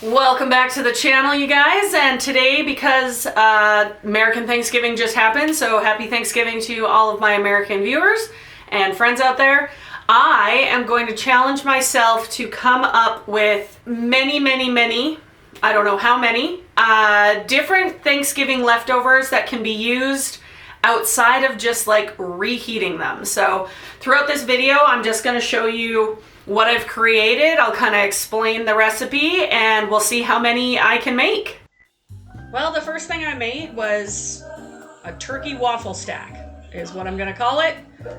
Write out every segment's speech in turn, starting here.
Welcome back to the channel, you guys, and today, because American Thanksgiving just happened, so happy Thanksgiving to all of my American viewers and friends out there, I am going to challenge myself to come up with many, I don't know how many, different Thanksgiving leftovers that can be used outside of just like reheating them. So throughout this video, I'm just going to show you what I've created. I'll kind of explain the recipe and we'll see how many I can make. Well, the first thing I made was a turkey waffle stack, is what I'm going to call it.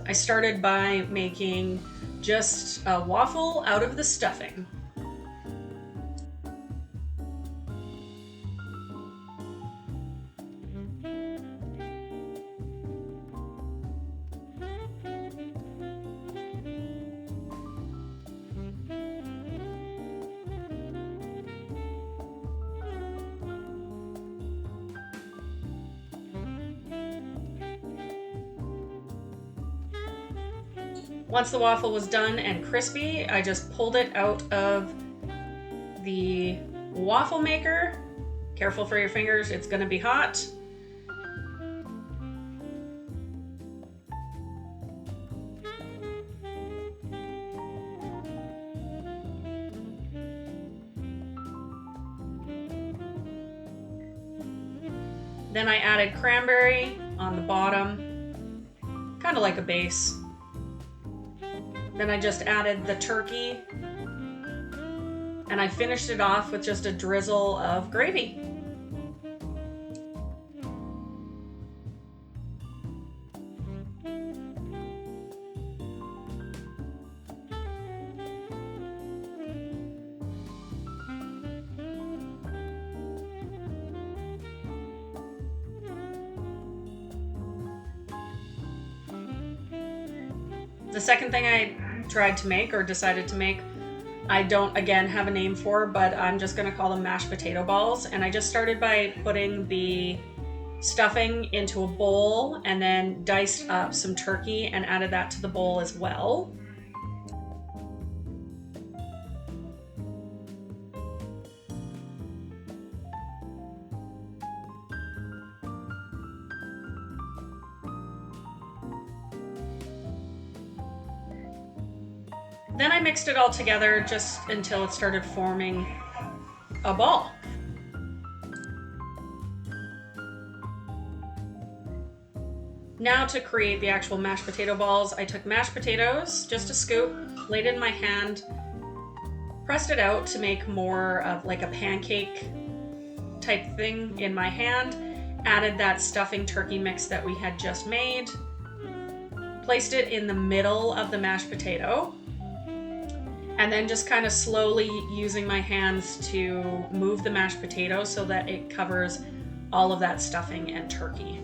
I started by making just a waffle out of the stuffing. Once the waffle was done and crispy, I just pulled it out of the waffle maker. Careful for your fingers, it's gonna be hot. Then I added cranberry on the bottom, kind of like a base. Then I just added the turkey, and I finished it off with just a drizzle of gravy. The second thing I tried to make, or decided to make, I don't again have a name for, but I'm just gonna call them mashed potato balls. And I just started by putting the stuffing into a bowl and then diced up some turkey and added that to the bowl as well. Then I mixed it all together just until it started forming a ball. Now to create the actual mashed potato balls, I took mashed potatoes, just a scoop, laid it in my hand, pressed it out to make more of like a pancake type thing in my hand, added that stuffing turkey mix that we had just made, placed it in the middle of the mashed potato, and then just kind of slowly using my hands to move the mashed potato so that it covers all of that stuffing and turkey.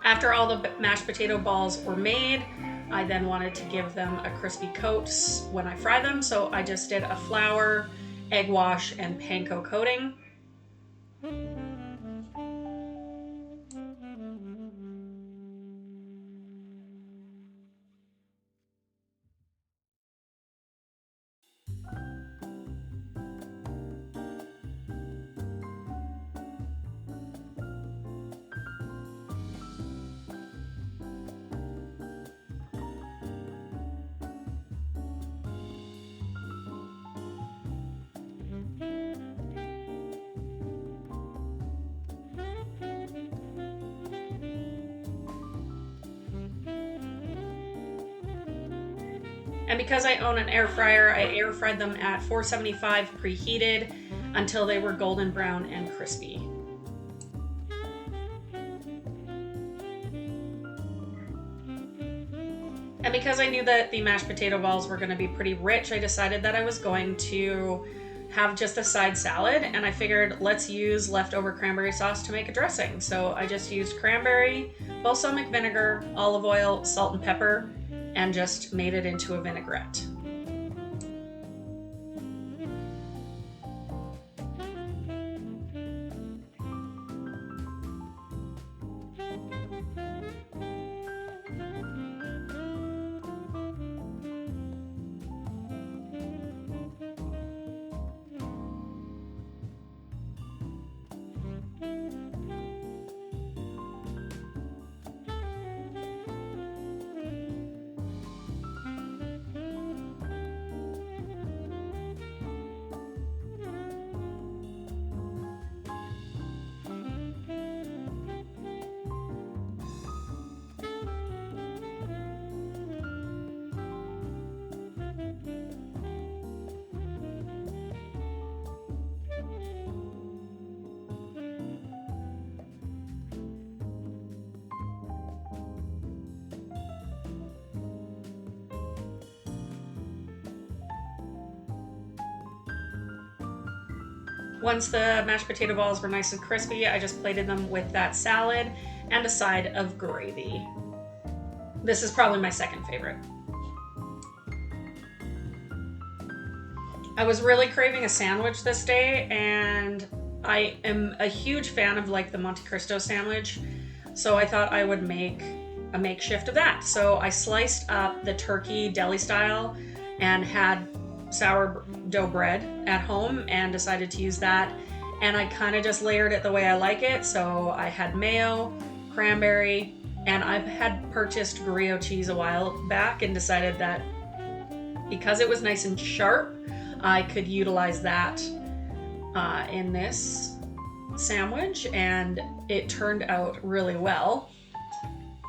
After all the mashed potato balls were made, I then wanted to give them a crispy coat when I fry them, so I just did a flour, egg wash, and panko coating. And because I own an air fryer, I air fried them at 475 preheated until they were golden brown and crispy. And because I knew that the mashed potato balls were going to be pretty rich, I decided that I was going to have just a side salad, and I figured let's use leftover cranberry sauce to make a dressing. So I just used cranberry, balsamic vinegar, olive oil, salt and pepper, and just made it into a vinaigrette. Once the mashed potato balls were nice and crispy, I just plated them with that salad and a side of gravy. This is probably my second favorite. I was really craving a sandwich this day, and I am a huge fan of like the Monte Cristo sandwich, so I thought I would make a makeshift of that. So I sliced up the turkey deli style and had sourdough bread at home and decided to use that, and I kind of just layered it the way I like it. So I had mayo, cranberry, and I had purchased Gruyere cheese a while back and decided that because it was nice and sharp, I could utilize that in this sandwich, and it turned out really well.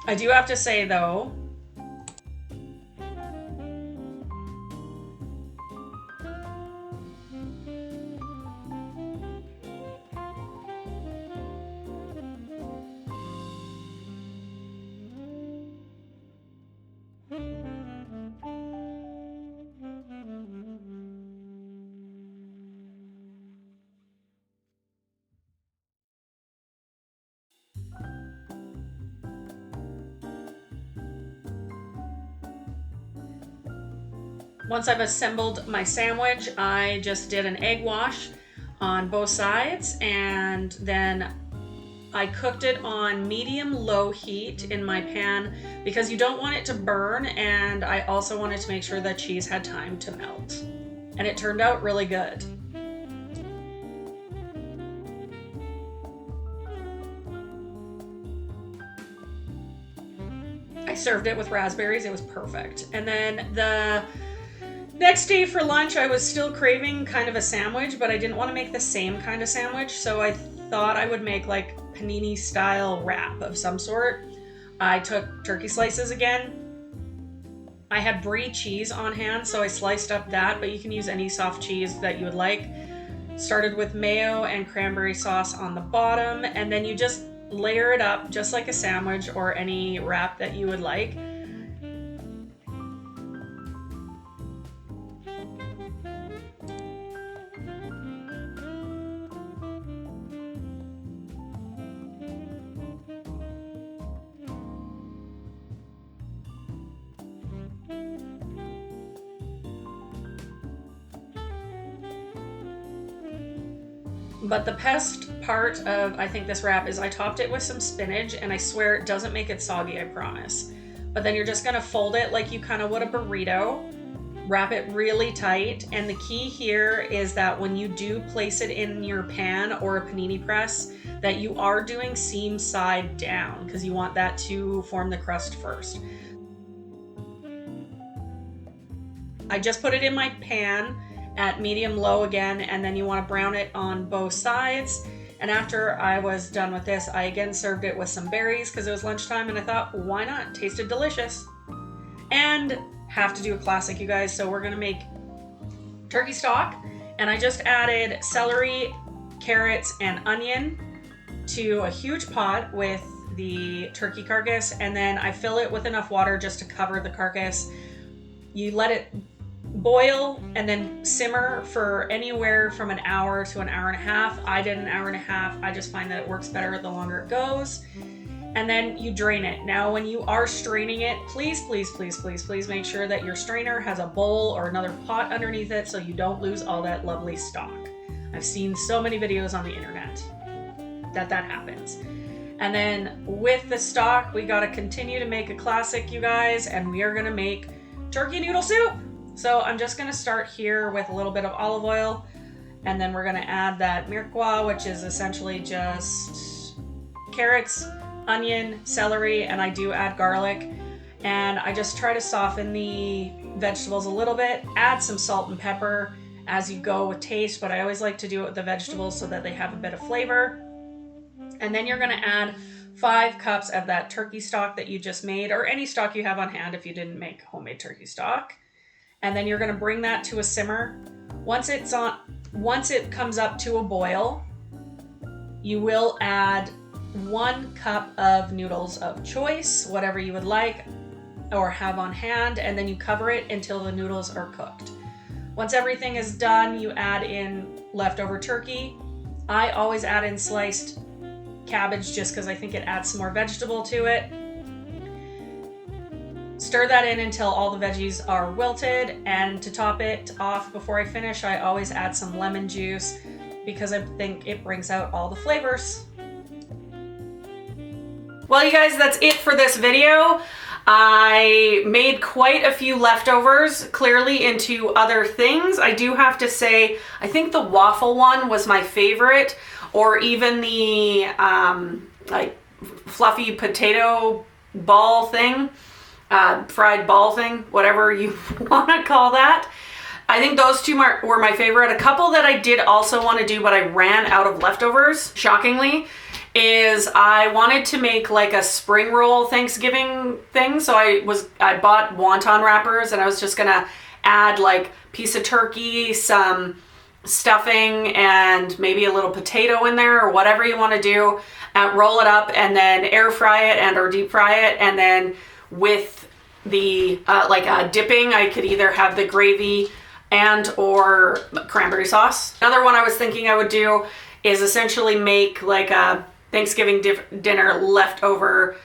I do have to say though, once I've assembled my sandwich, I just did an egg wash on both sides, and then I cooked it on medium-low heat in my pan because you don't want it to burn, and I also wanted to make sure that cheese had time to melt. And it turned out really good. I served it with raspberries. It was perfect. And then the next day for lunch, I was still craving kind of a sandwich, but I didn't want to make the same kind of sandwich, so I thought I would make like panini style wrap of some sort. I took turkey slices again. I had brie cheese on hand, so I sliced up that, but you can use any soft cheese that you would like. Started with mayo and cranberry sauce on the bottom, and then you just layer it up just like a sandwich or any wrap that you would like. But the best part of, I think, this wrap is I topped it with some spinach, and I swear it doesn't make it soggy, I promise. But then you're just gonna fold it like you kind of would a burrito, wrap it really tight, and the key here is that when you do place it in your pan or a panini press, that you are doing seam side down, because you want that to form the crust first. I just put it in my pan at medium low again, and then you want to brown it on both sides. And after I was done with this, I again served it with some berries because it was lunchtime, and I thought, why not? Tasted delicious. And have to do a classic, you guys. So we're gonna make turkey stock, and I just added celery, carrots, and onion to a huge pot with the turkey carcass, and then I fill it with enough water just to cover the carcass. You let it boil and then simmer for anywhere from an hour to an hour and a half. I did an hour and a half. I just find that it works better the longer it goes. And then you drain it. Now, when you are straining it, please make sure that your strainer has a bowl or another pot underneath it so you don't lose all that lovely stock. I've seen so many videos on the internet that happens. And then with the stock, we gotta continue to make a classic, you guys, and we are gonna make turkey noodle soup. So I'm just gonna start here with a little bit of olive oil, and then we're gonna add that mirepoix, which is essentially just carrots, onion, celery, and I do add garlic. And I just try to soften the vegetables a little bit, add some salt and pepper as you go with taste, but I always like to do it with the vegetables so that they have a bit of flavor. And then you're gonna add 5 cups of that turkey stock that you just made, or any stock you have on hand if you didn't make homemade turkey stock. And then you're gonna bring that to a simmer. Once it comes up to a boil, you will add 1 cup of noodles of choice, whatever you would like or have on hand, and then you cover it until the noodles are cooked. Once everything is done, you add in leftover turkey, I always add in sliced cabbage just because I think it adds some more vegetable to it. Stir that in until all the veggies are wilted, and to top it off before I finish, I always add some lemon juice because I think it brings out all the flavors. Well, you guys, that's it for this video. I made quite a few leftovers, clearly, into other things. I do have to say, I think the waffle one was my favorite, or even the like fluffy potato ball thing, fried ball thing, whatever you want to call that. I think those two were my favorite. A couple that I did also want to do, but I ran out of leftovers, shockingly, is I wanted to make like a spring roll Thanksgiving thing. So I bought wonton wrappers, and I was just gonna add like piece of turkey, some stuffing, and maybe a little potato in there, or whatever you want to do, roll it up and then air fry it and or deep fry it. And then with the dipping, I could either have the gravy and or cranberry sauce. Another one I was thinking I would do is essentially make like a Thanksgiving dinner leftover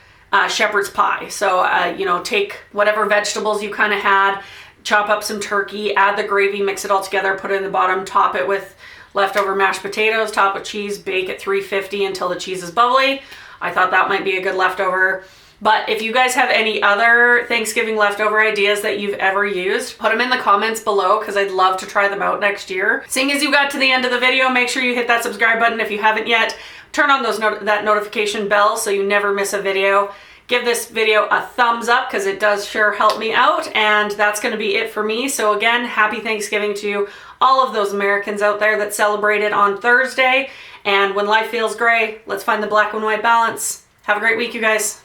shepherd's pie. So, take whatever vegetables you kind of had, chop up some turkey, add the gravy, mix it all together, put it in the bottom, top it with leftover mashed potatoes, top with cheese, bake at 350 until the cheese is bubbly. I thought that might be a good leftover. But if you guys have any other Thanksgiving leftover ideas that you've ever used, put them in the comments below because I'd love to try them out next year. Seeing as you got to the end of the video, make sure you hit that subscribe button if you haven't yet. Turn on that notification bell so you never miss a video. Give this video a thumbs up because it does sure help me out. And that's going to be it for me. So again, happy Thanksgiving to all of those Americans out there that celebrated on Thursday. And when life feels gray, let's find the black and white balance. Have a great week, you guys.